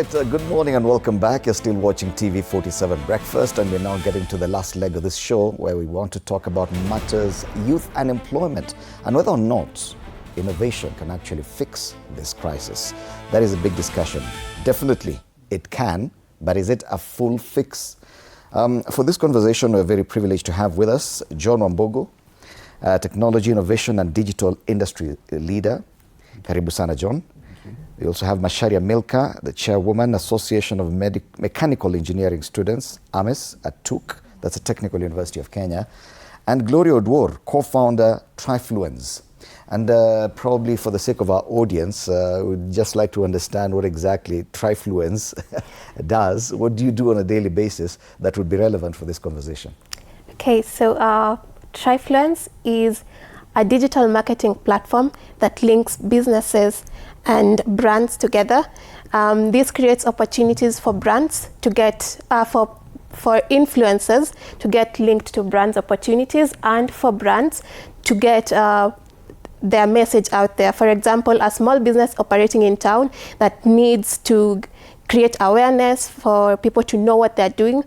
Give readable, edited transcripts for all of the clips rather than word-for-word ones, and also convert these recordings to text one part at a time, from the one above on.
right, good morning and welcome back. You're still watching TV47 Breakfast, and we're now getting to the last leg of this show where we want to talk about matters youth unemployment and whether or not innovation can actually fix this crisis. That is a big discussion. Definitely it can, but is it a full fix? For this conversation, we're very privileged to have with us John Wambogo, technology, innovation and digital industry leader. Karibu sana, John. We also have Macharia Milka, the chairwoman, Association of Mechanical Engineering Students, AMES, at TUK, that's a Technical University of Kenya, and Gloria Odwor, co-founder, Trifluence. And probably for the sake of our audience, we'd just like to understand what exactly Trifluence does. What do you do on a daily basis that would be relevant for this conversation? Okay, so Trifluence is a digital marketing platform that links businesses and brands together. This creates opportunities for brands to get, for influencers to get linked to brands' opportunities, and for brands to get their message out there. For example, a small business operating in town that needs to create awareness for people to know what they're doing,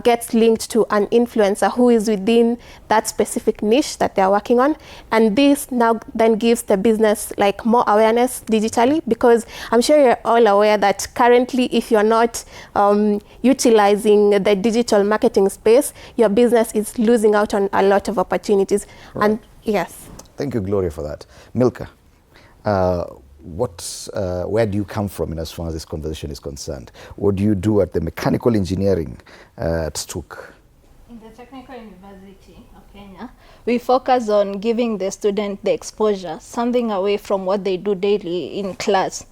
gets linked to an influencer who is within that specific niche that they're working on. And this now then gives the business like more awareness digitally, because I'm sure you're all aware that currently if you're not utilizing the digital marketing space, your business is losing out on a lot of opportunities. Right. And yes. Thank you, Gloria, for that. Milka, where do you come from in as far as this conversation is concerned? What do you do at the mechanical engineering at TUK? In the Technical University of Kenya, we focus on giving the student the exposure, something away from what they do daily in class.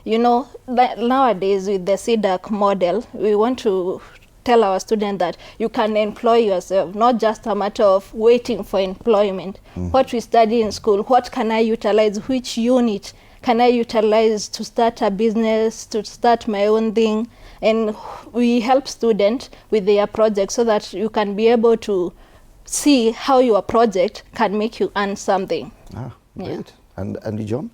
You know, nowadays with the CDAC model, we want to tell our students that you can employ yourself, not just a matter of waiting for employment. What we study in school, what can I utilize, which unit can I utilize to start a business, to start my own thing? And we help students with their projects so that you can be able to see how your project can make you earn something. Ah, great. Yeah. And you, John?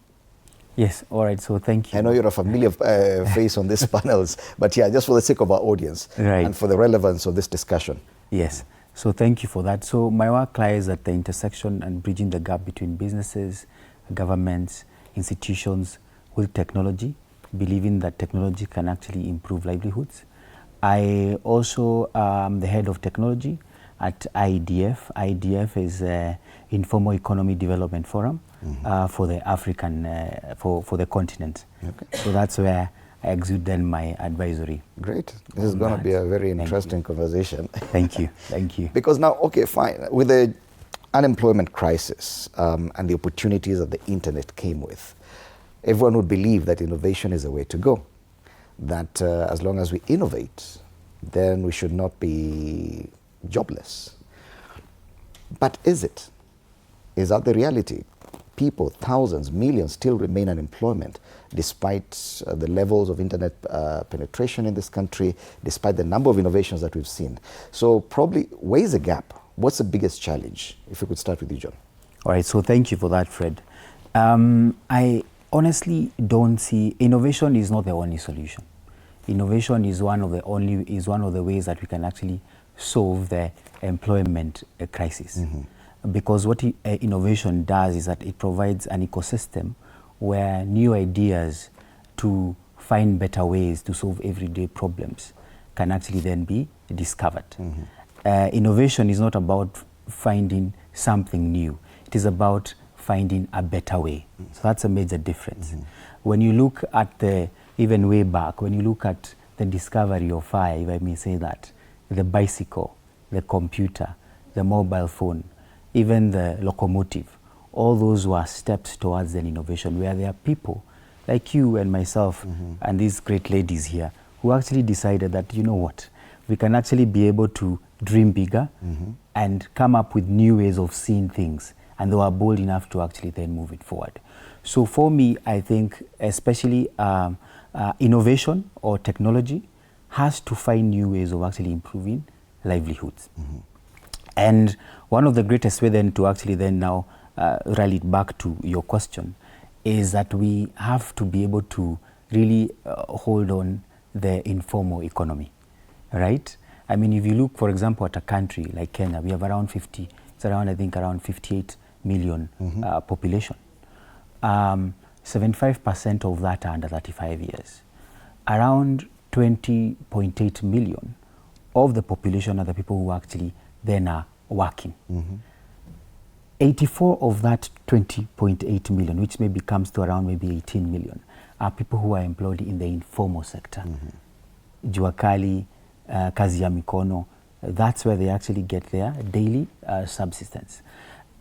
Yes, all right, so thank you. I know you're a familiar face on these panels, but yeah, just for the sake of our audience, right, and for the relevance of this discussion. Yes, so thank you for that. So my work lies at the intersection and bridging the gap between businesses, governments, institutions with technology, believing that technology can actually improve livelihoods. I also am the head of technology at IDF. IDF is Informal Economy Development Forum for the African, for the continent. Okay. So that's where I exude then my advisory. Great. This is going to be a very interesting conversation. Thank you. Thank you. Because now, okay, fine. With the unemployment crisis and the opportunities that the internet came with, everyone would believe that innovation is the way to go. That as long as we innovate, then we should not be jobless. But is it? Is that the reality? People, thousands, millions still remain unemployment despite the levels of internet penetration in this country, despite the number of innovations that we've seen. So probably, where is the gap? What's the biggest challenge? If we could start with you, John. All right, so thank you for that, Fred. I honestly don't see, innovation is not the only solution. Innovation is one of the ways that we can actually solve the employment crisis. Because what innovation does is that it provides an ecosystem where new ideas to find better ways to solve everyday problems can actually then be discovered. Innovation is not about finding something new. It is about finding a better way. So that's a major difference. When you look at even way back, when you look at the discovery of fire, if I may say that, the bicycle, the computer, the mobile phone, even the locomotive, all those were steps towards an innovation where there are people like you and myself and these great ladies here who actually decided that, you know what, we can actually be able to dream bigger and come up with new ways of seeing things, and they were bold enough to actually then move it forward. So for me, I think especially innovation or technology has to find new ways of actually improving livelihoods. And one of the greatest way then to actually then now rally it back to your question is that we have to be able to really hold on the informal economy, right? I mean, if you look, for example, at a country like Kenya, we have around 58 million population. 75% of that are under 35 years. Around 20.8 million of the population are the people who actually then are working. 84 of that 20.8 million, which maybe comes to around maybe 18 million, are people who are employed in the informal sector. Jua kali, kazi ya mikono, that's where they actually get their daily subsistence.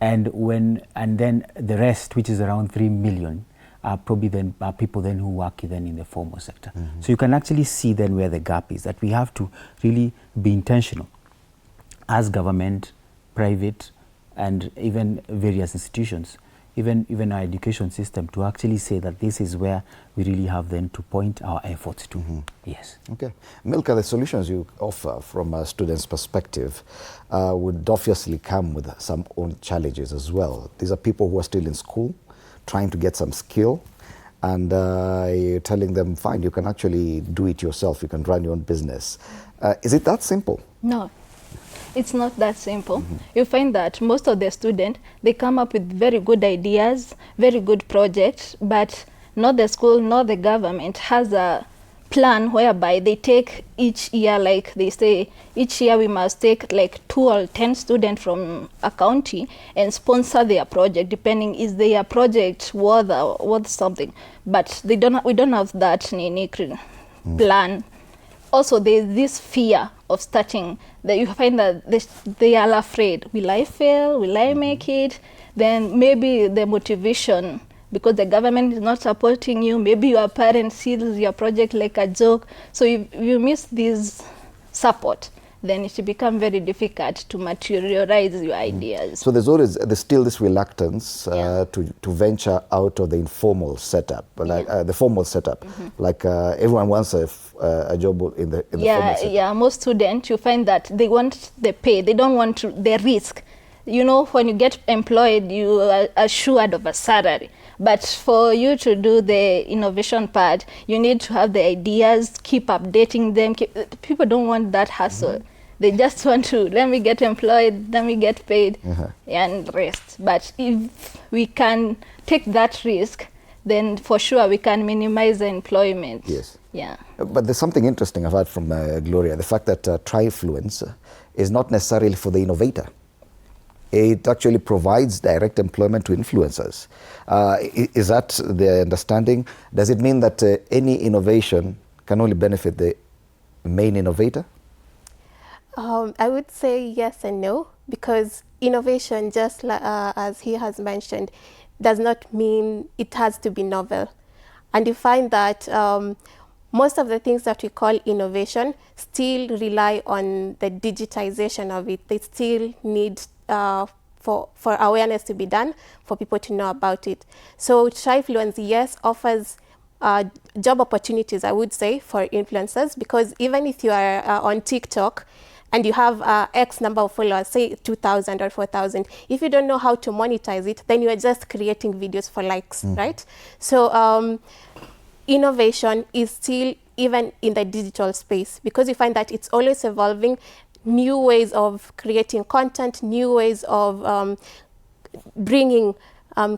And then the rest, which is around 3 million, are probably then people then who work then in the formal sector. So you can actually see then where the gap is, that we have to really be intentional as government, private, and even various institutions, even our education system, to actually say that this is where we really have then to point our efforts to. Yes. Okay. Milka, the solutions you offer from a student's perspective would obviously come with some own challenges as well. These are people who are still in school, trying to get some skill, and you're telling them, fine, you can actually do it yourself, you can run your own business. Is it that simple? No. It's not that simple. You find that most of the students, they come up with very good ideas, very good projects, but not the school, nor the government has a plan whereby they take each year, like they say, each year we must take like 2 or 10 students from a county and sponsor their project, depending is their project worth something. But we don't have that plan. Also, there's this fear of starting, that you find that they are afraid. Will I fail? Will I make it? Then maybe the motivation, because the government is not supporting you, maybe your parents see your project like a joke. So if you miss this support, then it will become very difficult to materialize your ideas. So there's still this reluctance to venture out of the informal setup, like the formal setup. Like everyone wants a job in the formal setup. Yeah, most students, you find that they want the pay, they don't want the risk. You know, when you get employed, you are assured of a salary. But for you to do the innovation part, you need to have the ideas, keep updating them. People don't want that hassle. They just want to, let me get employed, let me get paid, and rest. But if we can take that risk, then for sure we can minimize the employment. Yes. Yeah. But there's something interesting I've heard from Gloria, the fact that Trifluence is not necessarily for the innovator. It actually provides direct employment to influencers. Is that the understanding? Does it mean that any innovation can only benefit the main innovator? I would say yes and no, because innovation, just as he has mentioned, does not mean it has to be novel. And you find that most of the things that we call innovation still rely on the digitization of it. They still need for awareness to be done, for people to know about it. So Trifluence, yes, offers job opportunities, I would say, for influencers, because even if you are on TikTok, and you have X number of followers, say 2,000 or 4,000, if you don't know how to monetize it, then you are just creating videos for likes, right? So innovation is still even in the digital space, because you find that it's always evolving, new ways of creating content, new ways of bringing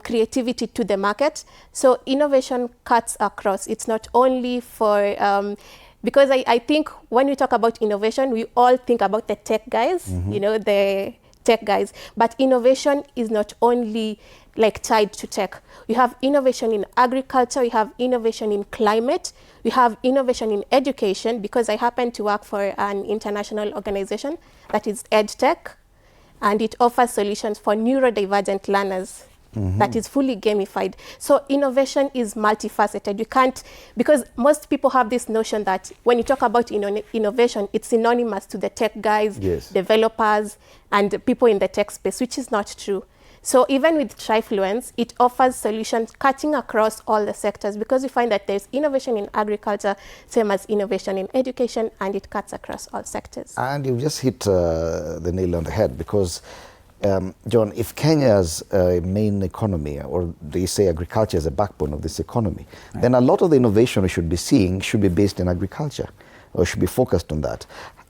creativity to the market. So innovation cuts across. It's not only for because I think when we talk about innovation, we all think about the tech guys, you know, the tech guys. But innovation is not only like tied to tech. We have innovation in agriculture, we have innovation in climate, we have innovation in education, because I happen to work for an international organization that is EdTech, and it offers solutions for neurodivergent learners. That is fully gamified. So innovation is multifaceted. You can't, because most people have this notion that when you talk about innovation, it's synonymous to the tech guys, developers, and people in the tech space, which is not true. So even with Trifluence, it offers solutions cutting across all the sectors, because you find that there's innovation in agriculture, same as innovation in education, and it cuts across all sectors. And you just hit the nail on the head, because John, if Kenya's main economy, or they say agriculture is a backbone of this economy, then a lot of the innovation we should be seeing should be based in agriculture, or should be focused on that.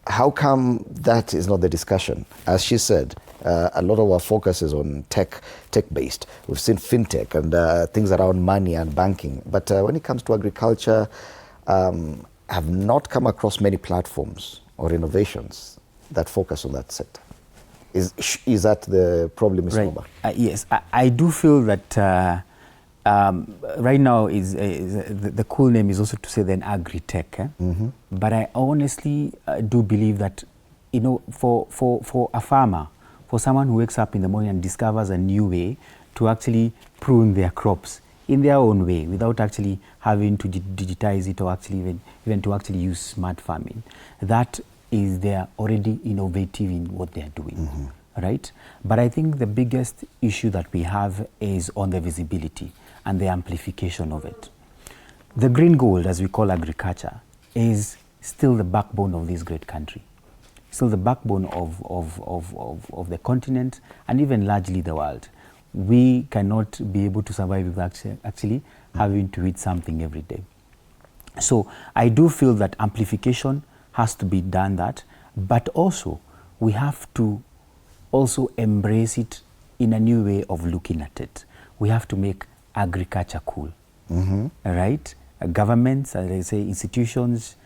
How come that is not the discussion? As she said, a lot of our focus is on tech-based. We've seen fintech and things around money and banking. But when it comes to agriculture, have not come across many platforms or innovations that focus on that sector. Is that the problem, Ms. Moba? Yes, I do feel that right now the cool name is also to say then agri-tech. But I honestly do believe that, you know, for a farmer, for someone who wakes up in the morning and discovers a new way to actually prune their crops in their own way without actually having to digitize it or actually even to actually use smart farming, that is they're already innovative in what they're doing, right? But I think the biggest issue that we have is on the visibility and the amplification of it. The green gold, as we call agriculture, is still the backbone of this great country, still the backbone of the continent and even largely the world. We cannot be able to survive without actually having to eat something every day. So I do feel that amplification has to be done that, but also we have to also embrace it in a new way of looking at it. We have to make agriculture cool, right? Governments, as I say, institutions,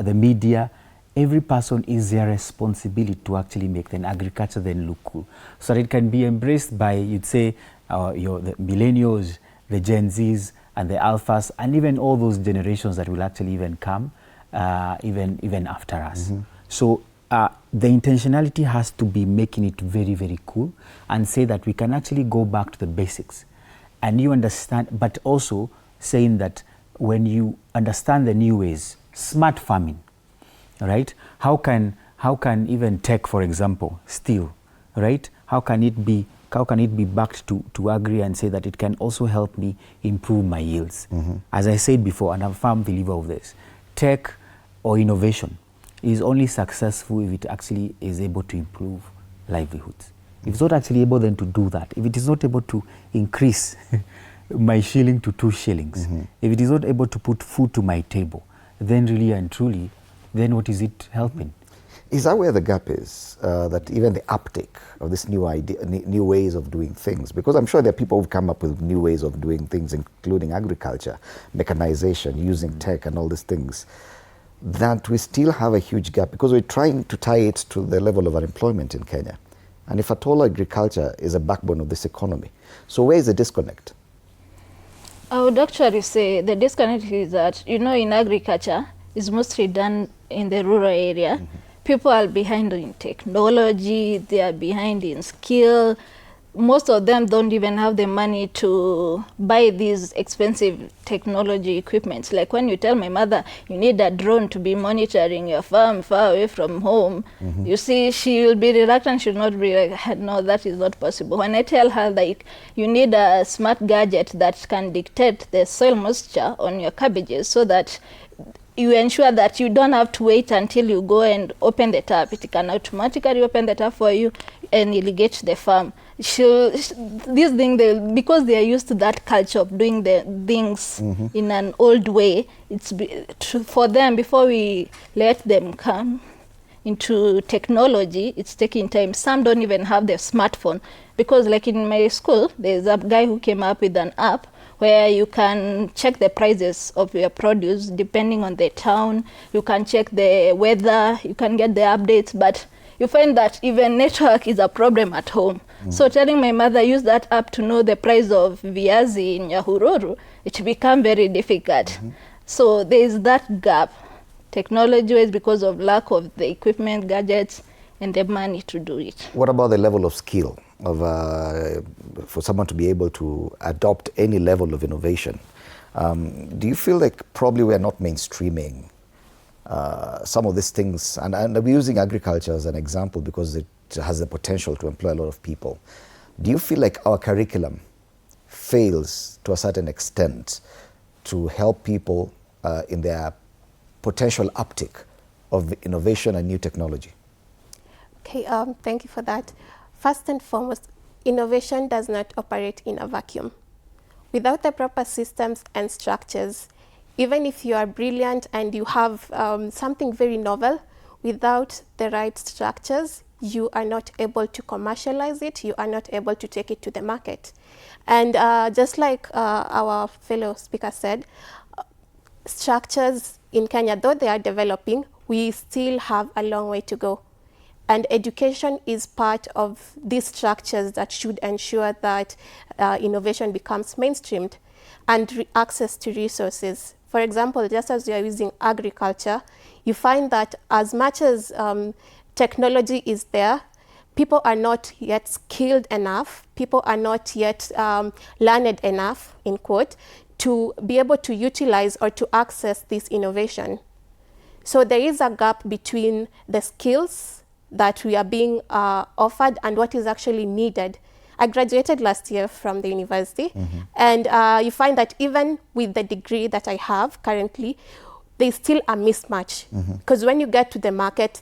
the media, every person is their responsibility to actually make then agriculture then look cool, so that it can be embraced by, you'd say, the millennials, the Gen Zs, and the Alphas, and even all those generations that will actually even come even after us. So the intentionality has to be making it very, very cool and say that we can actually go back to the basics. And you understand, but also saying that when you understand the new ways, smart farming, right? How can even tech, for example, steel, right? How can it be backed to agri and say that it can also help me improve my yields? As I said before, and I'm a firm believer of this, tech or innovation is only successful if it actually is able to improve livelihoods. If it's not actually able then to do that, if it is not able to increase my shilling to 2 shillings, if it is not able to put food to my table, then really and truly, then what is it helping? Is that where the gap is? That even the uptake of this new ways of doing things? Because I'm sure there are people who've come up with new ways of doing things, including agriculture, mechanization, using tech and all these things, that we still have a huge gap because we're trying to tie it to the level of unemployment in Kenya. And if at all, agriculture is a backbone of this economy. So where is the disconnect? I would actually say the disconnect is that, you know, in agriculture, it's mostly done in the rural area. People are behind in technology, they are behind in skill. Most of them don't even have the money to buy these expensive technology equipments. Like when you tell my mother, you need a drone to be monitoring your farm far away from home, you see, she will be reluctant, she'll not be like, no, that is not possible. When I tell her, like, you need a smart gadget that can dictate the soil moisture on your cabbages so that you ensure that you don't have to wait until you go and open the tap. It can automatically open the tap for you and irrigate the farm. This thing, because they are used to that culture of doing the things in an old way, it's for them, before we let them come into technology, it's taking time. Some don't even have their smartphone, because like in my school, there's a guy who came up with an app where you can check the prices of your produce depending on the town. You can check the weather, you can get the updates, but you find that even network is a problem at home. So telling my mother, use that app to know the price of viazi in Nyahururu, it became very difficult. So there is that gap, technology-wise, because of lack of the equipment, gadgets, and the money to do it. What about the level of skill of for someone to be able to adopt any level of innovation? Do you feel like probably we are not mainstreaming some of these things? And we're using agriculture as an example because it has the potential to employ a lot of people. Do you feel like our curriculum fails to a certain extent to help people in their potential uptick of innovation and new technology? Okay, thank you for that. First and foremost, innovation does not operate in a vacuum. Without the proper systems and structures, even if you are brilliant and you have something very novel, without the right structures, you are not able to commercialize it, you are not able to take it to the market. And just like our fellow speaker said, structures in Kenya, though they are developing, we still have a long way to go. And education is part of these structures that should ensure that innovation becomes mainstreamed, and access to resources. For example, just as we are using agriculture, you find that as much as technology is there, people are not yet skilled enough, people are not yet learned enough, in quote, to be able to utilize or to access this innovation. So there is a gap between the skills that we are being offered and what is actually needed. I graduated last year from the university, and you find that even with the degree that I have currently, there's still a mismatch. Because when you get to the market,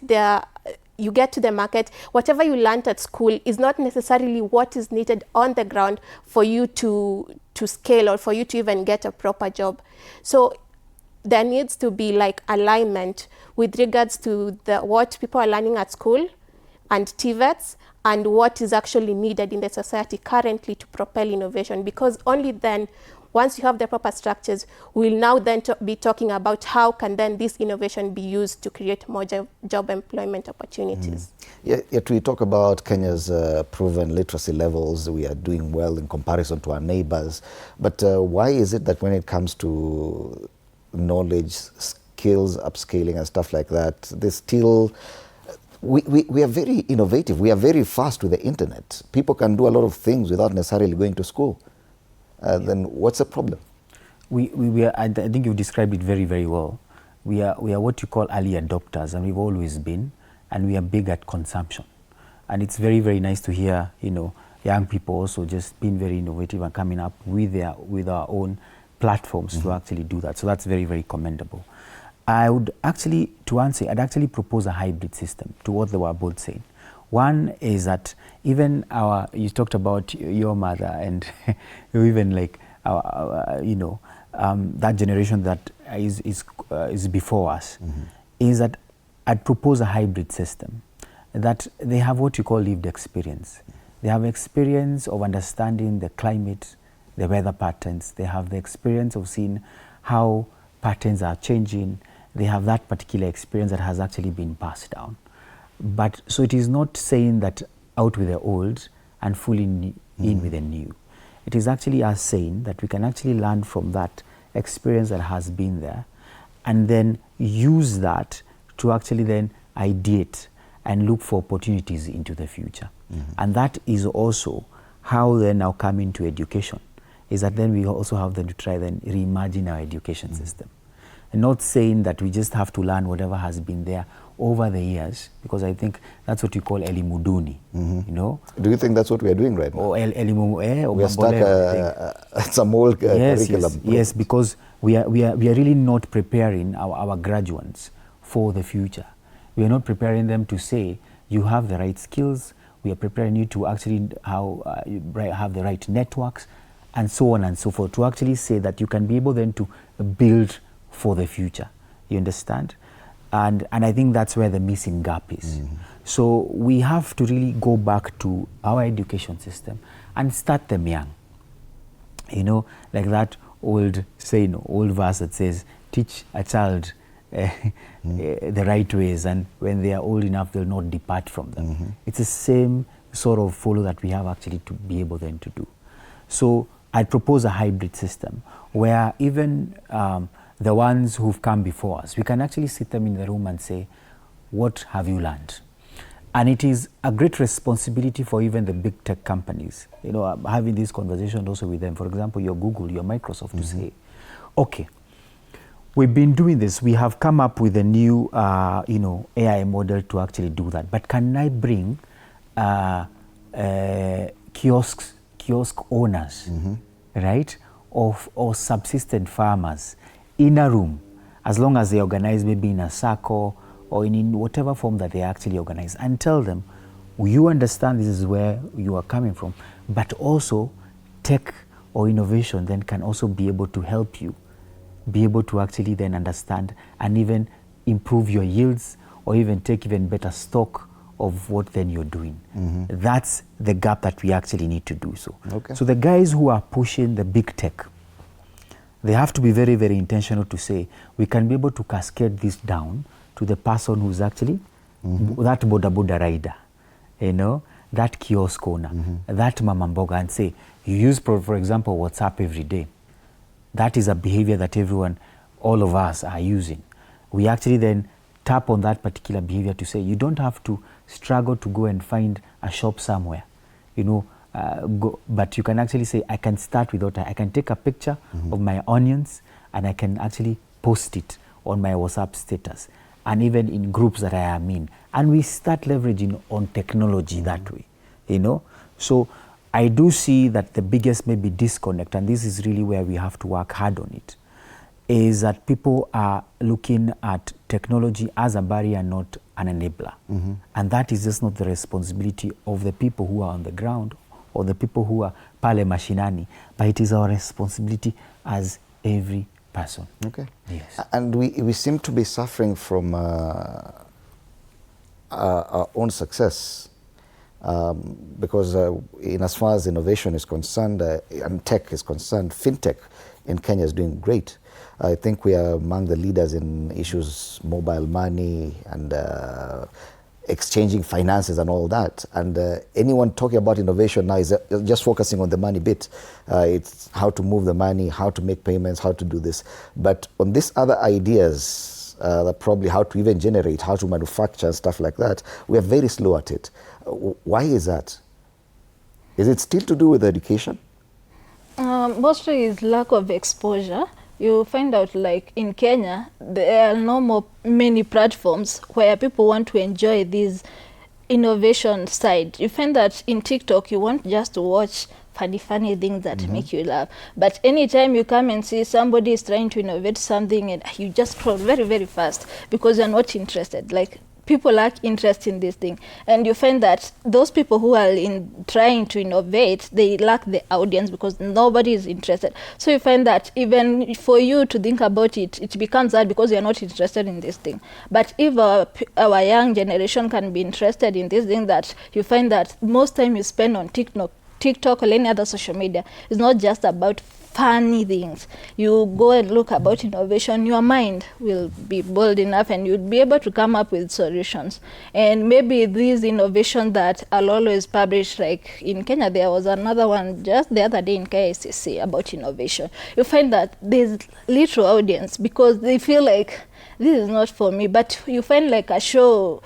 whatever you learned at school is not necessarily what is needed on the ground for you to scale or for you to even get a proper job. So there needs to be like alignment with regards to what people are learning at school and TVETs and what is actually needed in the society currently to propel innovation, because only then, once you have the proper structures, we'll now then be talking about how can then this innovation be used to create more job employment opportunities. Yet we talk about Kenya's proven literacy levels. We are doing well in comparison to our neighbors. But why is it that when it comes to knowledge, skills, upscaling and stuff like that, there's still... We are very innovative. We are very fast with the internet. People can do a lot of things without necessarily going to school. Then what's the problem? I think you've described it very, very well. We are what you call early adopters, and we've always been, and we are big at consumption. And it's very, very nice to hear, young people also just being very innovative and coming up with our own platforms to actually do that. So that's very, very commendable. I'd actually propose a hybrid system to what they were both saying. One is that even you talked about your mother and even like that generation that is before us, is that I'd propose a hybrid system, that they have what you call lived experience. They have experience of understanding the climate, the weather patterns. They have the experience of seeing how patterns are changing. They have that particular experience that has actually been passed down. But so it is not saying that out with the old and fully in with the new. It is actually us saying that we can actually learn from that experience that has been there and then use that to actually then ideate and look for opportunities into the future. And that is also how they now come into education, is that then we also have them to try then reimagine our education system. And not saying that we just have to learn whatever has been there over the years, because I think that's what you call elimuduni, Do you think that's what we are doing right now? Or we are stuck at some old curriculum. Yes, because we are really not preparing our graduates for the future. We are not preparing them to say, you have the right skills, we are preparing you to actually have the right networks, and so on and so forth, to actually say that you can be able then to build for the future. You understand? And I think that's where the missing gap is. So we have to really go back to our education system and start them young. Like that old saying, old verse that says, teach a child the right ways, and when they are old enough, they'll not depart from them. It's the same sort of follow that we have actually to be able then to do. So I propose a hybrid system where even the ones who've come before us, we can actually sit them in the room and say, what have you learned? And it is a great responsibility for even the big tech companies, having this conversation also with them. For example, your Google, your Microsoft, to say, okay, we've been doing this. We have come up with a new, AI model to actually do that. But can I bring kiosk owners, right, or subsistent farmers in a room, as long as they organize maybe in a circle or in whatever form that they actually organize, and tell them you understand this is where you are coming from, but also tech or innovation then can also be able to help you be able to actually then understand and even improve your yields or even take even better stock of what then you're doing. That's the gap that we actually need to do so. Okay. So the guys who are pushing the big tech, they have to be very, very intentional to say, we can be able to cascade this down to the person who's actually that boda rider, you know, that kiosk owner, that mama mboga, and say, you use, for example, WhatsApp every day. That is a behavior that everyone, all of us are using. We actually then tap on that particular behavior to say, you don't have to struggle to go and find a shop somewhere, you know, but you can actually say, I can start without, I can take a picture of my onions and I can actually post it on my WhatsApp status and even in groups that I am in. And we start leveraging on technology that way, you know. So I do see that the biggest maybe disconnect, and this is really where we have to work hard on it, is that people are looking at technology as a barrier, not an enabler. And that is just not the responsibility of the people who are on the ground or the people who are pale mashinani, but it is our responsibility as every person. Okay. Yes. And we seem to be suffering from our own success. Because in as far as innovation is concerned and tech is concerned, fintech in Kenya is doing great. I think we are among the leaders in issues, mobile money and exchanging finances and all that. And anyone talking about innovation now is just focusing on the money bit. It's how to move the money, how to make payments, how to do this. But on these other ideas, probably how to even generate, how to manufacture, stuff like that, we are very slow at it. Why is that? Is it still to do with education? Mostly is lack of exposure. You find out like in Kenya, there are no many platforms where people want to enjoy this innovation side. You find that in TikTok, you want just to watch funny things that make you laugh. But anytime you come and see somebody is trying to innovate something, and you just scroll very, very fast because you're not interested. Like, people lack interest in this thing, and you find that those people who are trying to innovate, they lack the audience because nobody is interested. So you find that even for you to think about it, it becomes hard because you're not interested in this thing. But if our young generation can be interested in this thing, that you find that most time you spend on TikTok or any other social media is not just about funny things. You go and look about innovation, your mind will be bold enough and you'll be able to come up with solutions. And maybe these innovations that are always published, like in Kenya, there was another one just the other day in KICC about innovation. You find that there's little audience because they feel like this is not for me. But you find like a show,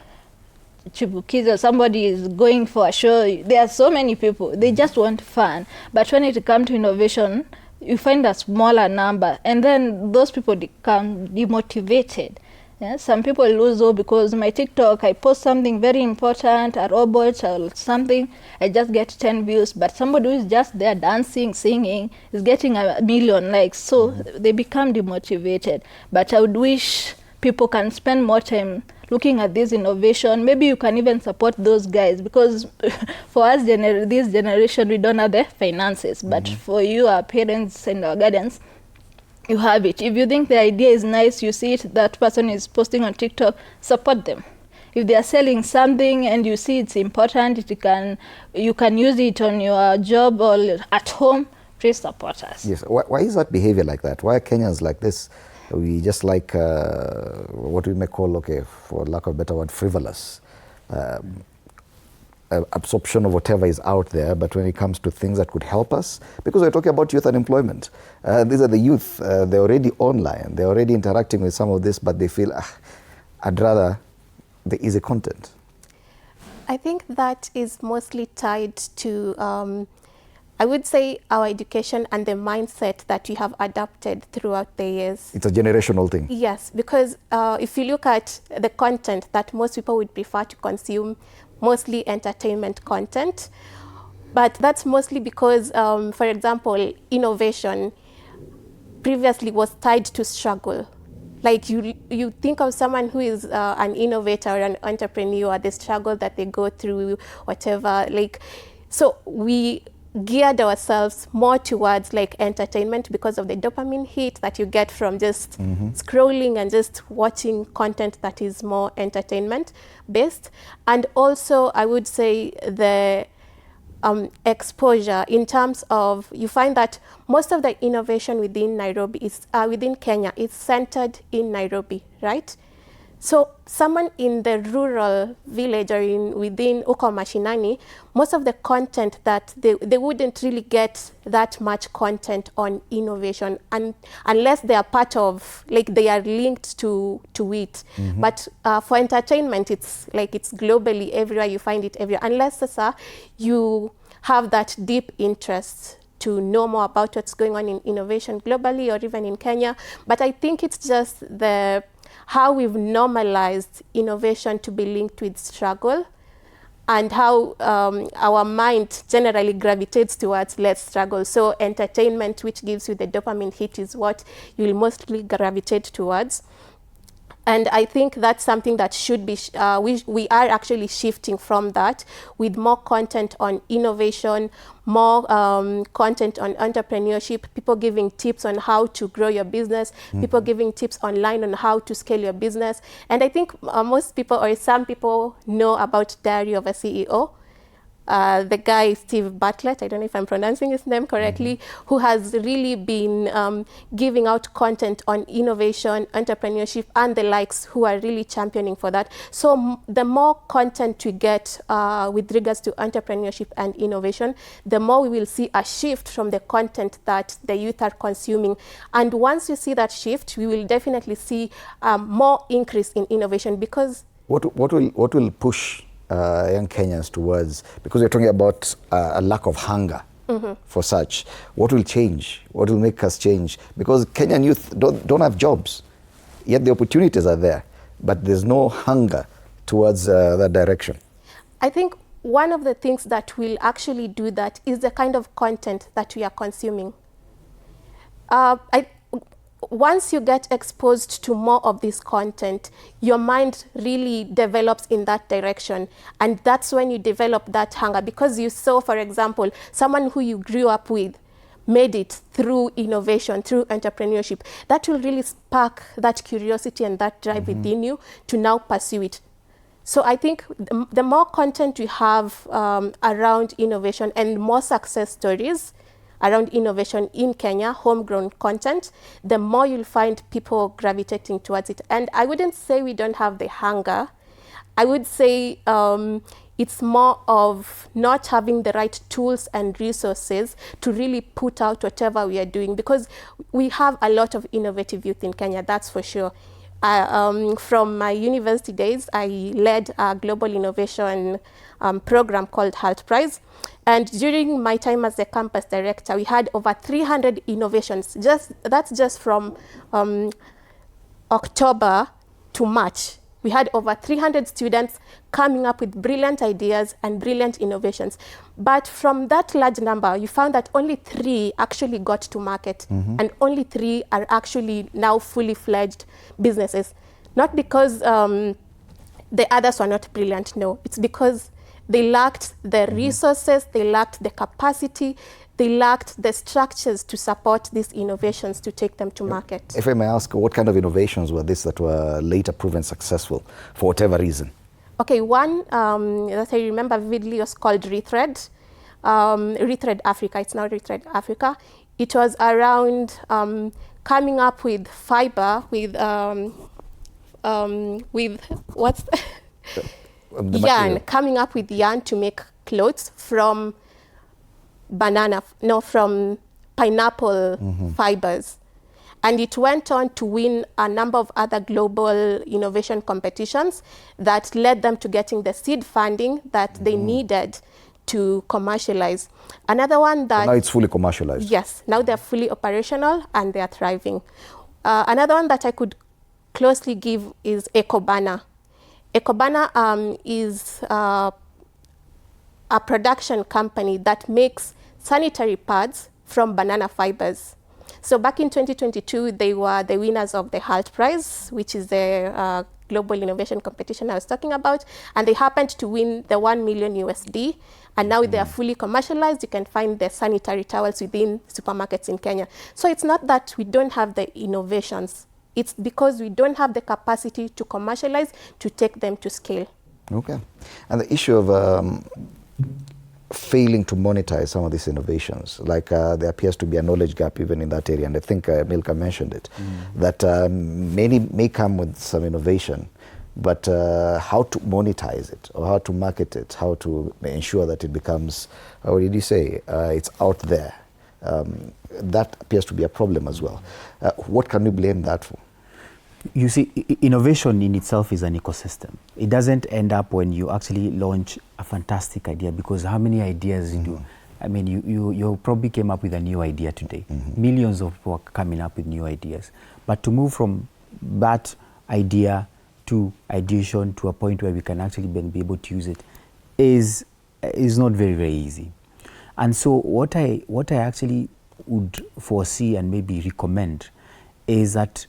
Chibukizo, somebody is going for a show, there are so many people, they just want fun. But when it comes to innovation, you find a smaller number, and then those people become demotivated. Yeah? Some people lose hope because my TikTok, I post something very important, a robot or something, I just get 10 views, but somebody who is just there dancing, singing, is getting 1 million likes, so they become demotivated. But I would wish people can spend more time looking at this innovation. Maybe you can even support those guys, because for us, this generation, we don't have the finances. But for you, our parents and our guardians, you have it. If you think the idea is nice, you see it, that person is posting on TikTok, support them. If they are selling something and you see it's important, you can use it on your job or at home, please support us. Yes. Why is that behavior like that? Why are Kenyans like this? We just like what we may call, okay, for lack of a better word, frivolous. Absorption of whatever is out there, but when it comes to things that could help us, because we're talking about youth unemployment. These are the youth, they're already online, they're already interacting with some of this, but they feel, I'd rather the easy content. I think that is mostly tied to I would say our education and the mindset that we have adapted throughout the years. It's a generational thing. Yes, because if you look at the content that most people would prefer to consume, mostly entertainment content, but that's mostly because, for example, innovation previously was tied to struggle. Like you think of someone who is an innovator or an entrepreneur, the struggle that they go through, whatever. Like, so we geared ourselves more towards like entertainment because of the dopamine hit that you get from just scrolling and just watching content that is more entertainment based. And also I would say the exposure in terms of, you find that most of the innovation within Nairobi is, within Kenya, is centered in Nairobi, right? So someone in the rural village or within uko mashinani, most of the content that they wouldn't really get that much content on innovation, and unless they are part of, like they are linked to it. But for entertainment, it's like it's globally everywhere, you find it everywhere, unless you have that deep interest to know more about what's going on in innovation globally or even in Kenya. But I think it's just how we've normalized innovation to be linked with struggle, and how our mind generally gravitates towards less struggle. So entertainment, which gives you the dopamine hit, is what you'll mostly gravitate towards. And I think that's something that should be, we are actually shifting from that with more content on innovation, more content on entrepreneurship, people giving tips on how to grow your business, people giving tips online on how to scale your business. And I think most people, or some people, know about Diary of a CEO. The guy, Steve Bartlett, I don't know if I'm pronouncing his name correctly, who has really been giving out content on innovation, entrepreneurship, and the likes, who are really championing for that. So the more content we get with regards to entrepreneurship and innovation, the more we will see a shift from the content that the youth are consuming. And once we see that shift, we will definitely see more increase in innovation, because What will push young Kenyans towards, because we're talking about a lack of hunger for such, what will change? What will make us change? Because Kenyan youth don't have jobs, yet the opportunities are there, but there's no hunger towards that direction. I think one of the things that will actually do that is the kind of content that we are consuming. Once you get exposed to more of this content, your mind really develops in that direction. And that's when you develop that hunger, because you saw, for example, someone who you grew up with made it through innovation, through entrepreneurship. That will really spark that curiosity and that drive within you to now pursue it. So I think the more content we have around innovation and more success stories around innovation in Kenya, homegrown content, the more you'll find people gravitating towards it. And I wouldn't say we don't have the hunger. I would say it's more of not having the right tools and resources to really put out whatever we are doing, because we have a lot of innovative youth in Kenya, that's for sure. From my university days, I led a global innovation program called HALT Prize. And during my time as the campus director, we had over 300 innovations. That's just from October to March. We had over 300 students coming up with brilliant ideas and brilliant innovations. But from that large number, you found that only 3 actually got to market, and only 3 are actually now fully fledged businesses. Not because the others were not brilliant, no. It's because they lacked the resources, they lacked the capacity, they lacked the structures to support these innovations, to take them to market. If I may ask, what kind of innovations were these that were later proven successful for whatever reason? Okay, one that I remember vividly was called Rethread. Rethread Africa, it's now Rethread Africa. It was around coming up with fiber, with what's yarn, coming up with yarn to make clothes from from pineapple fibers. And it went on to win a number of other global innovation competitions that led them to getting the seed funding that they needed to commercialize. Another one that... So now it's fully commercialized. Yes, now they're fully operational and they're thriving. Another one that I could closely give is Ecobana. Ecobana is a production company that makes sanitary pads from banana fibers. So back in 2022, they were the winners of the HALT Prize, which is the global innovation competition I was talking about, and they happened to win the 1 million USD. And now they are fully commercialized. You can find the sanitary towels within supermarkets in Kenya. So it's not that we don't have the innovations. It's because we don't have the capacity to commercialize, to take them to scale. Okay. And the issue of failing to monetize some of these innovations, like there appears to be a knowledge gap even in that area, and I think Milka mentioned it, that many may come with some innovation, but how to monetize it, or how to market it, how to ensure that it becomes, what did you say, it's out there. That appears to be a problem as well. What can we blame that for? You see, innovation in itself is an ecosystem. It doesn't end up when you actually launch a fantastic idea, because how many ideas you do? I mean, you probably came up with a new idea today. Millions of people are coming up with new ideas. But to move from that idea to ideation to a point where we can actually be able to use it is not very, very easy. And so what I actually would foresee and maybe recommend is that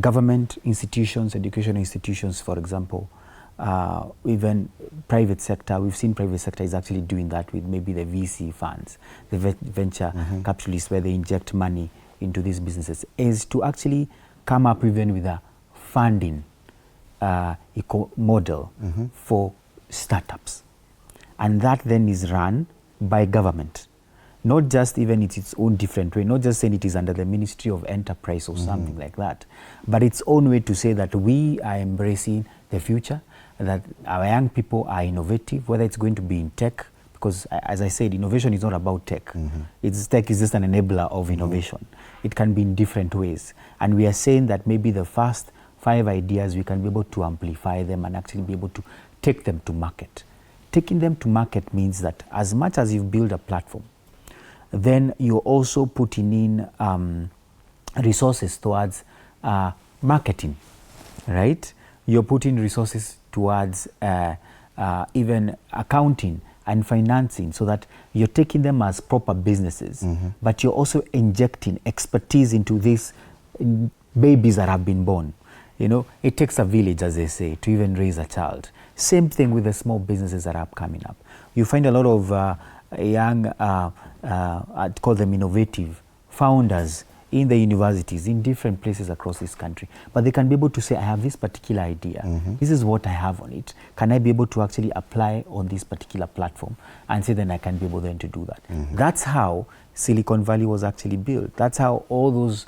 government institutions, educational institutions, for example, even private sector, we've seen private sector is actually doing that with maybe the VC funds, the venture capitalists, where they inject money into these businesses, is to actually come up even with a funding model for startups. And that then is run by government. Not just even its own different way, not just saying it is under the Ministry of Enterprise or something like that, but its own way to say that we are embracing the future, that our young people are innovative, whether it's going to be in tech, because as I said, innovation is not about tech. Tech is just an enabler of innovation. It can be in different ways. And we are saying that maybe the first 5 ideas, we can be able to amplify them and actually be able to take them to market. Taking them to market means that as much as you build a platform, then you're also putting in resources towards marketing, right? You're putting resources towards even accounting and financing, so that you're taking them as proper businesses, but you're also injecting expertise into these babies that have been born. You know, it takes a village, as they say, to even raise a child. Same thing with the small businesses that are coming up. You find a lot of young, I'd call them innovative founders in the universities, in different places across this country. But they can be able to say, I have this particular idea. This is what I have on it. Can I be able to actually apply on this particular platform? And say, then I can be able then to do that. That's how Silicon Valley was actually built. That's how all those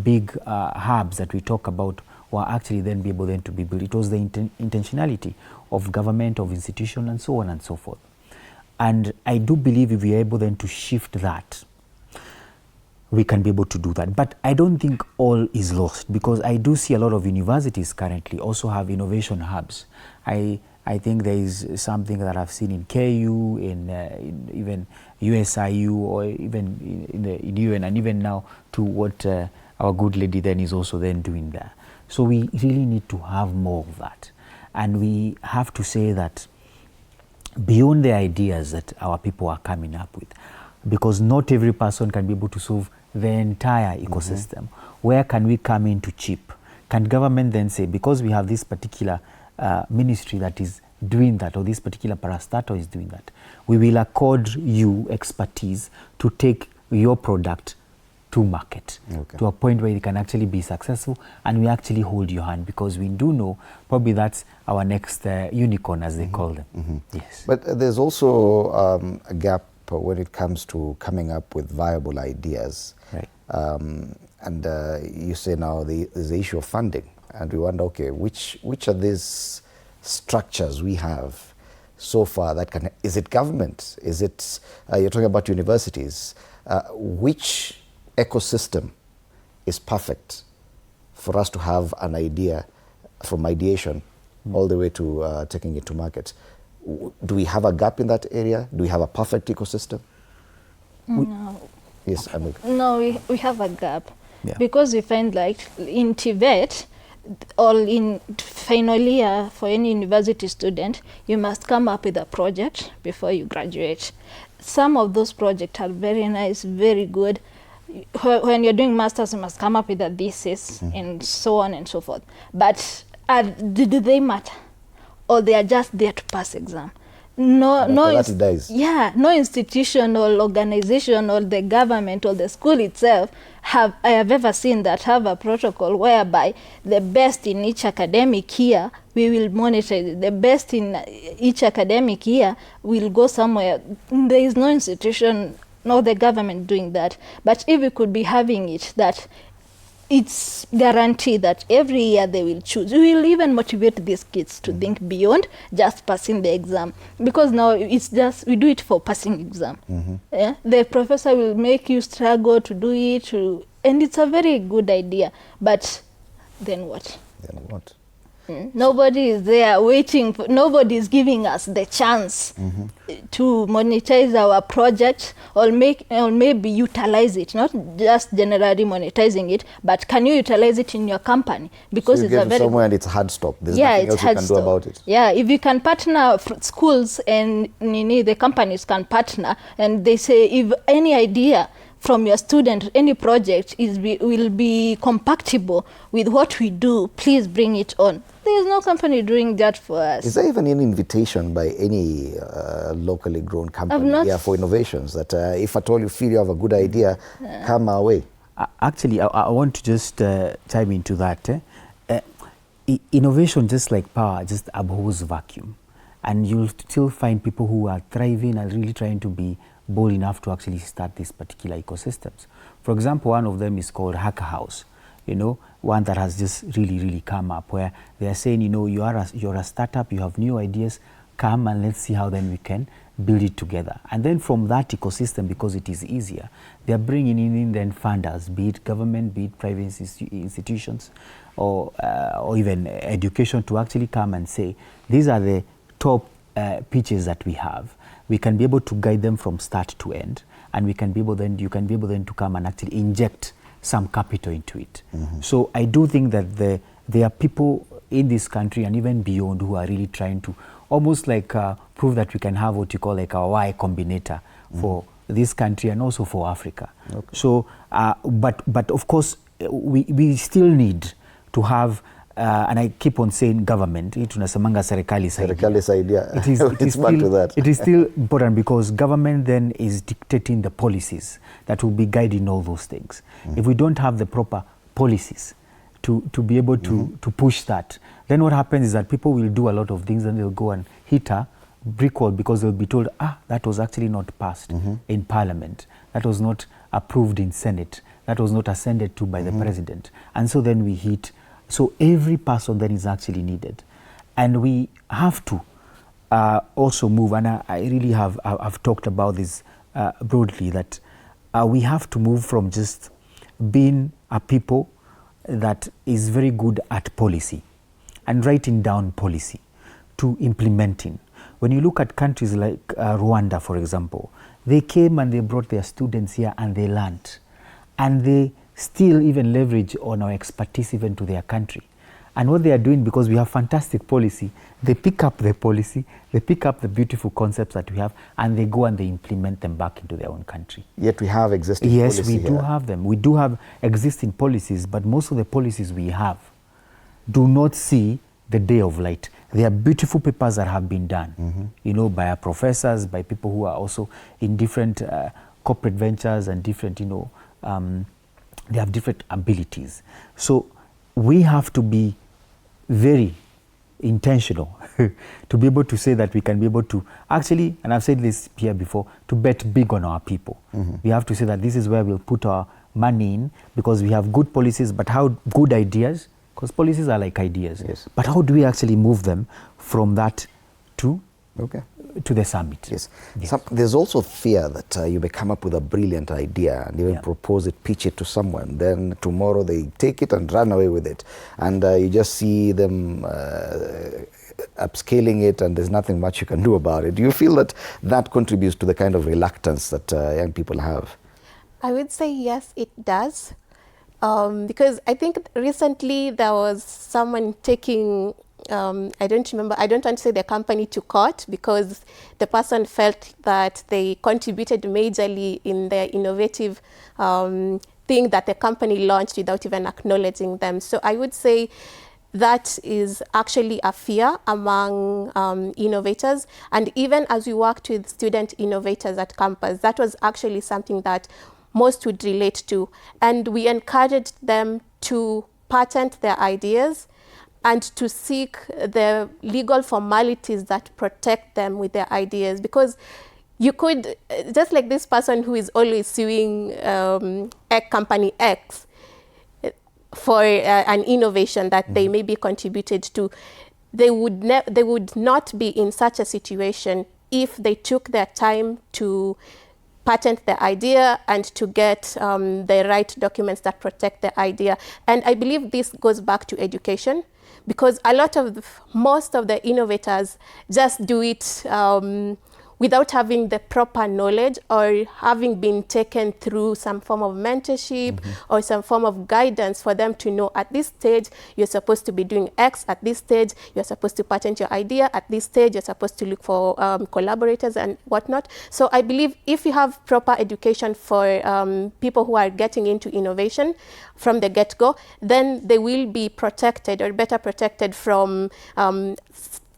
big hubs that we talk about were actually then be able then to be built. It was the intentionality of government, of institution, and so on and so forth. And I do believe if we are able then to shift that, we can be able to do that. But I don't think all is lost, because I do see a lot of universities currently also have innovation hubs. I think there is something that I've seen in KU, in even USIU, or even in UN, and even now to what our good lady then is also then doing there. So we really need to have more of that. And we have to say that beyond the ideas that our people are coming up with, because not every person can be able to solve the entire ecosystem. Where can we come in to chip? Can government then say, because we have this particular ministry that is doing that, or this particular parastatal is doing that, we will accord you expertise to take your product to market, to a point where it can actually be successful, and we actually hold your hand, because we do know probably that's our next unicorn, as they call them. Yes. But there's also a gap when it comes to coming up with viable ideas. Right. And you say now there's the issue of funding, and we wonder, okay, which of these structures we have so far that can, is it government? Is it, you're talking about universities, which ecosystem is perfect for us to have an idea from ideation all the way to taking it to market? Do we have a gap in that area? Do we have a perfect ecosystem? No. Yes, Amika. No, we have a gap. Yeah. Because we find, like in Tibet, or in final year for any university student, you must come up with a project before you graduate. Some of those projects are very nice, very good, when you're doing masters, you must come up with a thesis and so on and so forth. But do they matter, or they are just there to pass exam? No, no institution or organization or the government or the school itself I have ever seen that have a protocol whereby the best in each academic year we will monitor it. The best in each academic year will go somewhere. There is no institution nor the government doing that. But if we could be having it, that it's guaranteed that every year they will choose. We will even motivate these kids to think beyond just passing the exam. Because now it's just, we do it for passing exam. Yeah? The professor will make you struggle to do it, and it's a very good idea. But then what? Then what? Nobody is there waiting. Nobody is giving us the chance to monetize our project or maybe utilize it. Not just generally monetizing it, but can you utilize it in your company? Because so it's a very somewhere and it's hard stop. There's nothing else you can do about it. Yeah, if you can partner, schools and the companies can partner, and they say if any idea from your student, any project will be compatible with what we do, please bring it on. There is no company doing that for us. Is there even any invitation by any locally grown company for innovations that if at all you feel you have a good idea, come our way? Actually, I want to just chime into that. Innovation, just like power, just abhors vacuum. And you'll still find people who are thriving and really trying to be bold enough to actually start these particular ecosystems. For example, one of them is called Hacker House. You know, one that has just really come up, where they are saying, you know, you're a startup, you have new ideas, come and let's see how then we can build it together. And then from that ecosystem, because it is easier, they are bringing in then funders, be it government, be it private institutions, or even education, to actually come and say, these are the top pitches that we have. We can be able to guide them from start to end, and we can be able then, you can be able then to come and actually inject some capital into it. So I do think that there are people in this country and even beyond who are really trying to almost like prove that we can have what you call like a Y Combinator for this country and also for Africa. So, but of course, we still need to have and I keep on saying government, tunasemanga serikali saidia. It is still important, because government then is dictating the policies that will be guiding all those things. If we don't have the proper policies to be able to push that, then what happens is that people will do a lot of things and they'll go and hit a brick wall, because they'll be told, that was actually not passed in parliament, that was not approved in Senate, that was not ascended to by the president. And so then we hit. So every person then is actually needed. And we have to also move, and I really I've talked about this broadly, that we have to move from just being a people that is very good at policy and writing down policy to implementing. When you look at countries like Rwanda, for example, they came and they brought their students here and they learned. And they still even leverage on our expertise even to their country. And what they are doing, because we have fantastic policy, they pick up the policy, they pick up the beautiful concepts that we have, and they go and they implement them back into their own country. Yet we have existing policies. Yes, we do have them. We do have existing policies, but most of the policies we have do not see the day of light. They are beautiful papers that have been done, you know, by our professors, by people who are also in different corporate ventures and different, you know, they have different abilities. So we have to be very intentional to be able to say that we can be able to actually, and I've said this here before, to bet big on our people. We have to say that this is where we'll put our money in, because we have good policies, but how good ideas, because policies are like ideas. Yes. But how do we actually move them from that to the summit? Yes. There's also fear that you may come up with a brilliant idea and even propose it, pitch it to someone. Then tomorrow they take it and run away with it. And you just see them upscaling it, and there's nothing much you can do about it. Do you feel that that contributes to the kind of reluctance that young people have? I would say yes, it does. Because I think recently there was someone taking I don't remember, I don't want to say the company to court, because the person felt that they contributed majorly in their innovative thing that the company launched without even acknowledging them. So I would say that is actually a fear among innovators. And even as we worked with student innovators at campus, that was actually something that most would relate to. And we encouraged them to patent their ideas and to seek the legal formalities that protect them with their ideas. Because you could, just like this person who is always suing company X for an innovation that they maybe contributed to, they would not be in such a situation if they took their time to patent the idea and to get the right documents that protect the idea. And I believe this goes back to education, because most of the innovators just do it without having the proper knowledge or having been taken through some form of mentorship or some form of guidance for them to know at this stage you're supposed to be doing X, at this stage you're supposed to patent your idea, at this stage you're supposed to look for collaborators and whatnot. So I believe if you have proper education for people who are getting into innovation from the get-go, then they will be protected or better protected from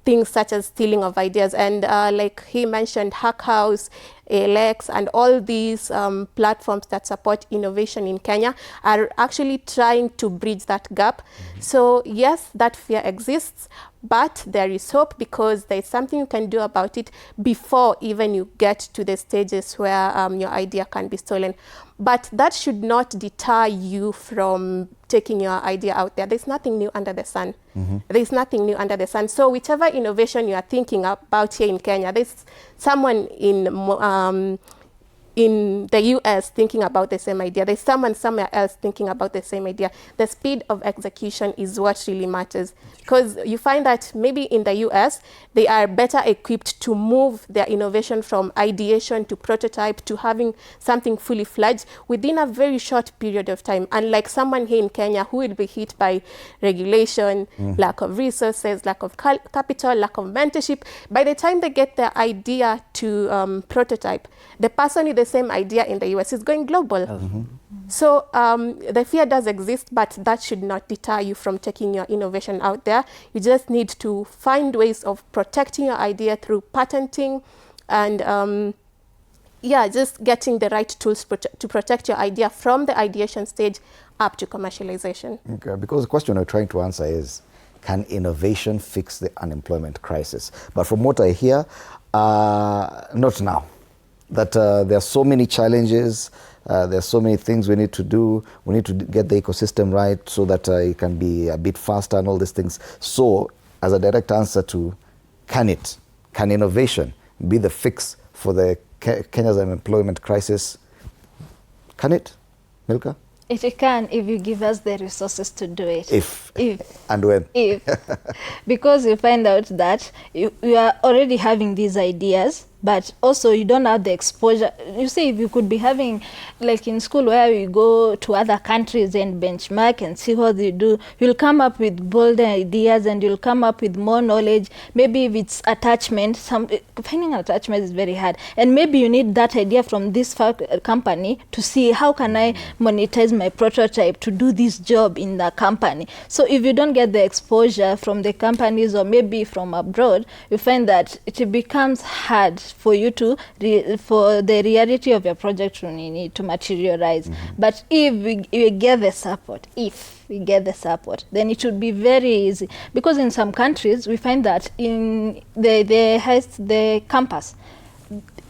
things such as stealing of ideas. And like he mentioned, Hack House, ALX, and all these platforms that support innovation in Kenya are actually trying to bridge that gap. So yes, that fear exists, but there is hope, because there is something you can do about it before even you get to the stages where your idea can be stolen. But that should not deter you from taking your idea out there. There's nothing new under the sun. There's nothing new under the sun. So whichever innovation you are thinking about here in Kenya, there's someone in the US thinking about the same idea. There's someone somewhere else thinking about the same idea. The speed of execution is what really matters, because you find that maybe in the US, they are better equipped to move their innovation from ideation to prototype to having something fully fledged within a very short period of time. Unlike someone here in Kenya who will be hit by regulation, lack of resources, lack of capital, lack of mentorship. By the time they get their idea to prototype, the person with the same idea in the US is going global. So the fear does exist, but that should not deter you from taking your innovation out there. You just need to find ways of protecting your idea through patenting and just getting the right tools to protect your idea from the ideation stage up to commercialization. Okay, because the question we're trying to answer is, can innovation fix the unemployment crisis? But from what I hear, not now. That there are so many challenges, there are so many things we need to do. We need to get the ecosystem right so that it can be a bit faster and all these things. So, as a direct answer to, can innovation be the fix for the Kenya's unemployment crisis? Can it, Milka? It can, if you give us the resources to do it. If. And when? If. Because you find out that you are already having these ideas, but also you don't have the exposure. You see, if you could be having, like in school where we go to other countries and benchmark and see what they do, you'll come up with bolder ideas and you'll come up with more knowledge. Maybe if it's attachment, finding an attachment is very hard. And maybe you need that idea from this company to see how can I monetize my prototype to do this job in the company. So if you don't get the exposure from the companies or maybe from abroad, you find that it becomes hard for you to for the reality of your project to materialize. But if we get the support, then it should be very easy. Because in some countries we find that in the campus,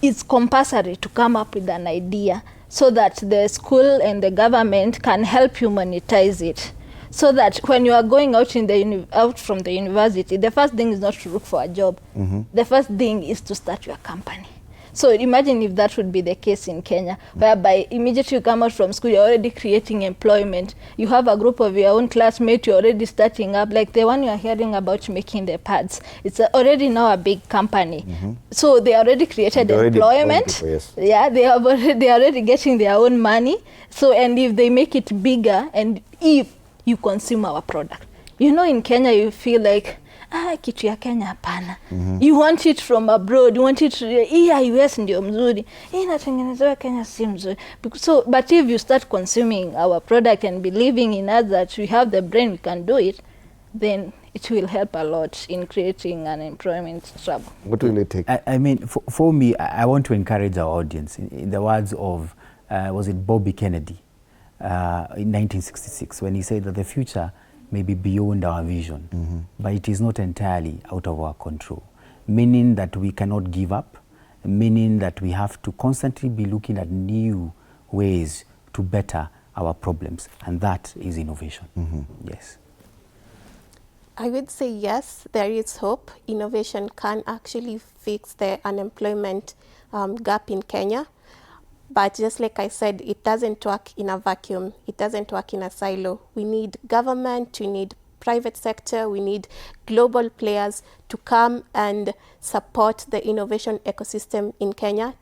it's compulsory to come up with an idea so that the school and the government can help you monetize it. So that when you are going out from the university, the first thing is not to look for a job. The first thing is to start your company. So imagine if that would be the case in Kenya, whereby immediately you come out from school, you're already creating employment. You have a group of your own classmates, you're already starting up, like the one you're hearing about making the pads. It's already now a big company. So they already created employment. People, yes. Yeah, they are already getting their own money. So, and if they make it bigger, and if you consume our product. You know, in Kenya, you feel like, kitu ya Kenya hapana. You want it from abroad, you want it hii US ndio mzuri. Hii inatengenezewa Kenya si mzuri. So but if you start consuming our product and believing in us that we have the brain, we can do it, then it will help a lot in creating an employment trouble. What will it take? I mean, for me, I want to encourage our audience in the words of, was it Bobby Kennedy in 1966, when he said that the future may be beyond our vision, but it is not entirely out of our control, meaning that we cannot give up, meaning that we have to constantly be looking at new ways to better our problems, and that is innovation. Yes. I would say yes, there is hope. Innovation can actually fix the unemployment gap in Kenya. But just like I said, it doesn't work in a vacuum. It doesn't work in a silo. We need government, we need private sector, we need global players to come and support the innovation ecosystem in Kenya,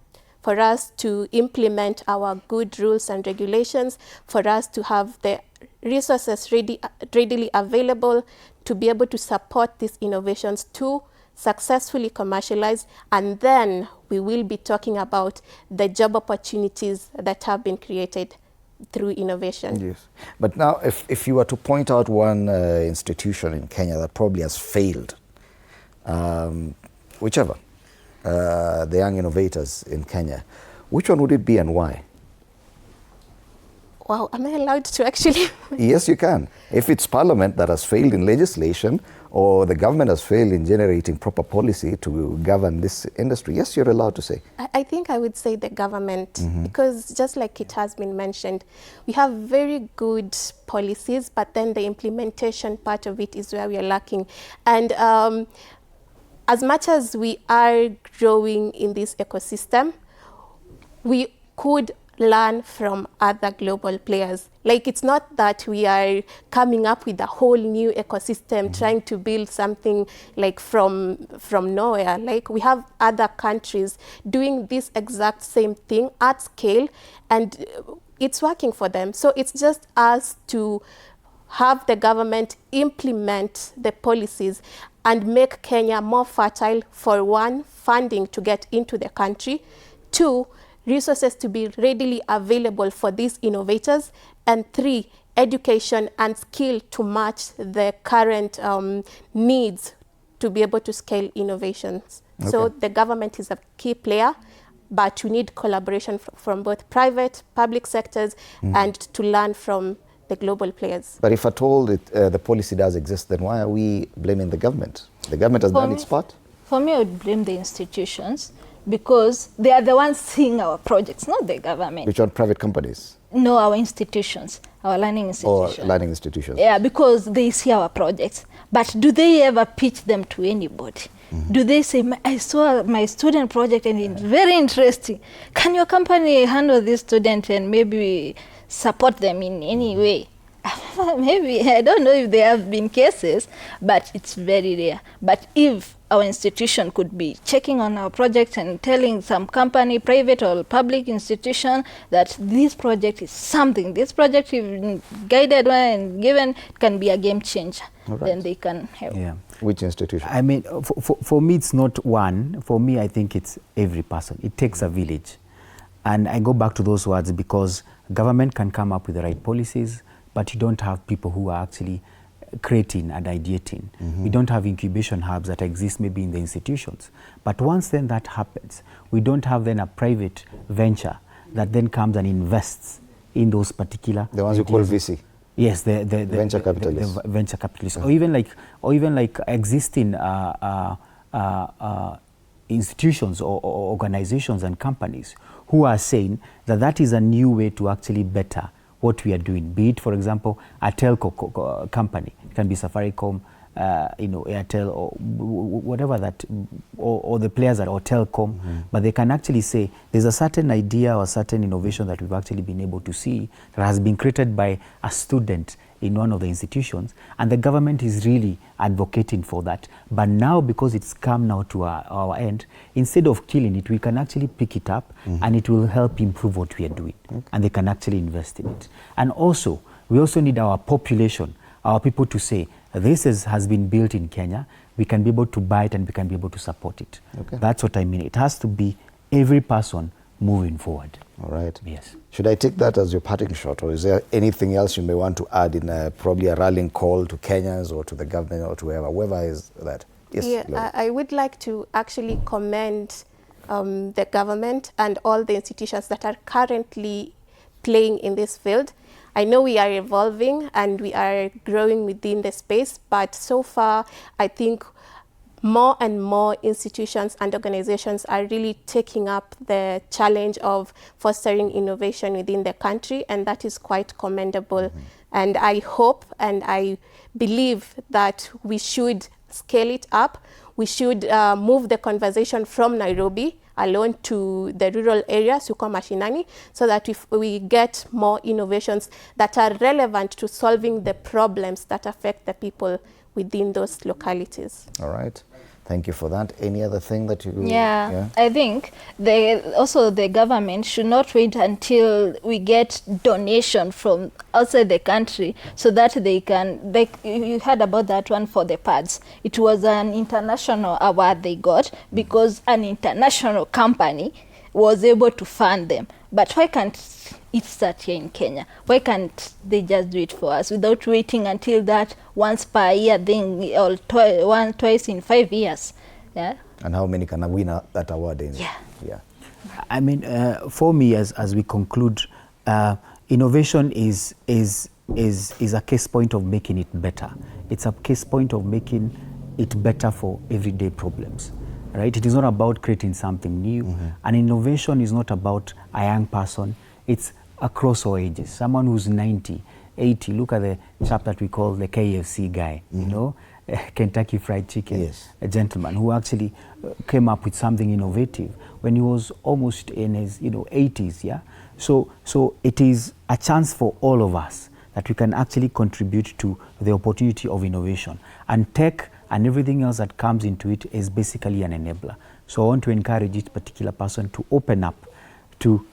for us to implement our good rules and regulations, for us to have the resources readily available to be able to support these innovations to successfully commercialize, and then we will be talking about the job opportunities that have been created through innovation. Yes. But now, if you were to point out one institution in Kenya that probably has failed, whichever, the young innovators in Kenya, which one would it be and why? Wow, am I allowed to actually? Yes, you can. If it's Parliament that has failed in legislation, or the government has failed in generating proper policy to govern this industry, yes, you're allowed to say. I think I would say the government, because just like it has been mentioned, we have very good policies, but then the implementation part of it is where we are lacking. And as much as we are growing in this ecosystem, we could learn from other global players. Like, it's not that we are coming up with a whole new ecosystem, trying to build something like from nowhere. Like, we have other countries doing this exact same thing at scale, and it's working for them. So it's just us to have the government implement the policies and make Kenya more fertile, for one, funding to get into the country, two, resources to be readily available for these innovators, and three, education and skill to match the current needs to be able to scale innovations. Okay. So the government is a key player, but we need collaboration from both private, public sectors, and to learn from the global players. But if at all the policy does exist, then why are we blaming the government? The government has done its part? For me, I would blame the institutions, because they are the ones seeing our projects, not the government. Which are private companies? No, our institutions, our learning institutions. Or learning institutions. Yeah, because they see our projects. But do they ever pitch them to anybody? Do they say, I saw my student project and it's very interesting. Can your company handle this student and maybe support them in any way? Maybe, I don't know if there have been cases, but it's very rare. But if our institution could be checking on our project and telling some company, private or public institution, that this project is something, this project is guided and given, can be a game changer, then they can help. Yeah. Which institution? I mean, for me, it's not one. For me, I think it's every person. It takes a village. And I go back to those words because government can come up with the right policies, but you don't have people who are actually creating and ideating. We don't have incubation hubs that exist maybe in the institutions. But once then that happens, we don't have then a private venture that then comes and invests in those particular... The ones you call VC? Yes, the venture capitalists. The venture capitalists. Or even like existing institutions or organizations and companies who are saying that that is a new way to actually better what we are doing, be it, for example, a telco company. It can be Safaricom, Airtel, or whatever that, or the players that, or Telcom, but they can actually say there's a certain idea or certain innovation that we've actually been able to see that has been created by a student in one of the institutions, and the government is really advocating for that. But now, because it's come now to our end, instead of killing it, we can actually pick it up and it will help improve what we are doing. And they can actually invest in it. And also, we also need our population, our people to say, this has been built in Kenya, we can be able to buy it and we can be able to support it. Okay. That's what I mean. It has to be every person moving forward. All right. Yes. Should I take that as your parting shot, or is there anything else you may want to add in probably a rallying call to Kenyans or to the government or to whoever is that? Yes. Yeah, I would like to actually commend the government and all the institutions that are currently playing in this field. I know we are evolving and we are growing within the space, but so far I think more and more institutions and organizations are really taking up the challenge of fostering innovation within the country, and that is quite commendable. And I hope and I believe that we should scale it up. We should move the conversation from Nairobi alone to the rural areas, huko mashinani, so that if we get more innovations that are relevant to solving the problems that affect the people within those localities. All right. Thank you for that. Any other thing that you... Yeah, I think also the government should not wait until we get donation from outside the country so that they can, you heard about that one for the pads. It was an international award they got because an international company was able to fund them. But why can't it start here in Kenya? Why can't they just do it for us without waiting until that once per year thing or twice in 5 years? Yeah. And how many can win that award? Yeah. Yeah. I mean, for me, as we conclude, innovation is a case point of making it better. It's a case point of making it better for everyday problems. Right? It is not about creating something new. And innovation is not about a young person. It's across all ages. Someone who's 90, 80, look at the chap that we call the KFC guy, you know, Kentucky Fried Chicken, Yes. a gentleman who actually came up with something innovative when he was almost in his 80s. Yeah. So it is a chance for all of us that we can actually contribute to the opportunity of innovation, and tech and everything else that comes into it is basically an enabler. So I want to encourage each particular person to open up to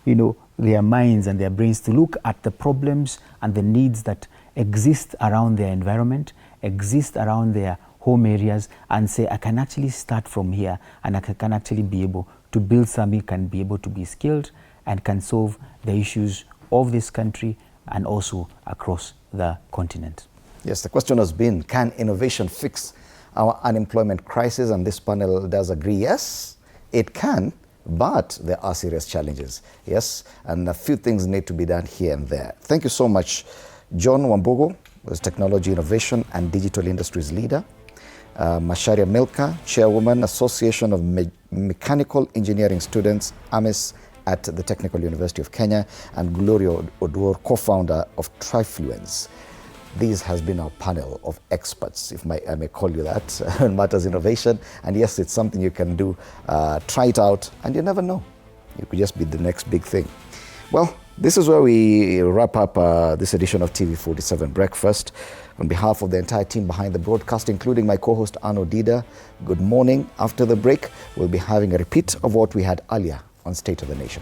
their minds and their brains to look at the problems and the needs that exist around their environment, exist around their home areas, and say, I can actually start from here and I can actually be able to build something, can be able to be skilled and can solve the issues of this country and also across the continent. Yes, the question has been, can innovation fix our unemployment crisis? And this panel does agree, yes, it can, but there are serious challenges. Yes, and a few things need to be done here and there. Thank you so much, John Wambugu, who is Technology Innovation and Digital Industries Leader, Macharia Milka, Chairwoman, Association of Mechanical Engineering Students, AMES, at the Technical University of Kenya, and Gloria Oduor, co-founder of Trifluence. This has been our panel of experts, if I may call you that, on matters innovation. And yes, it's something you can do. Try it out, and you never know. It could just be the next big thing. Well, this is where we wrap up this edition of TV47 Breakfast. On behalf of the entire team behind the broadcast, including my co-host Arno Dida, good morning. After the break, we'll be having a repeat of what we had earlier on State of the Nation.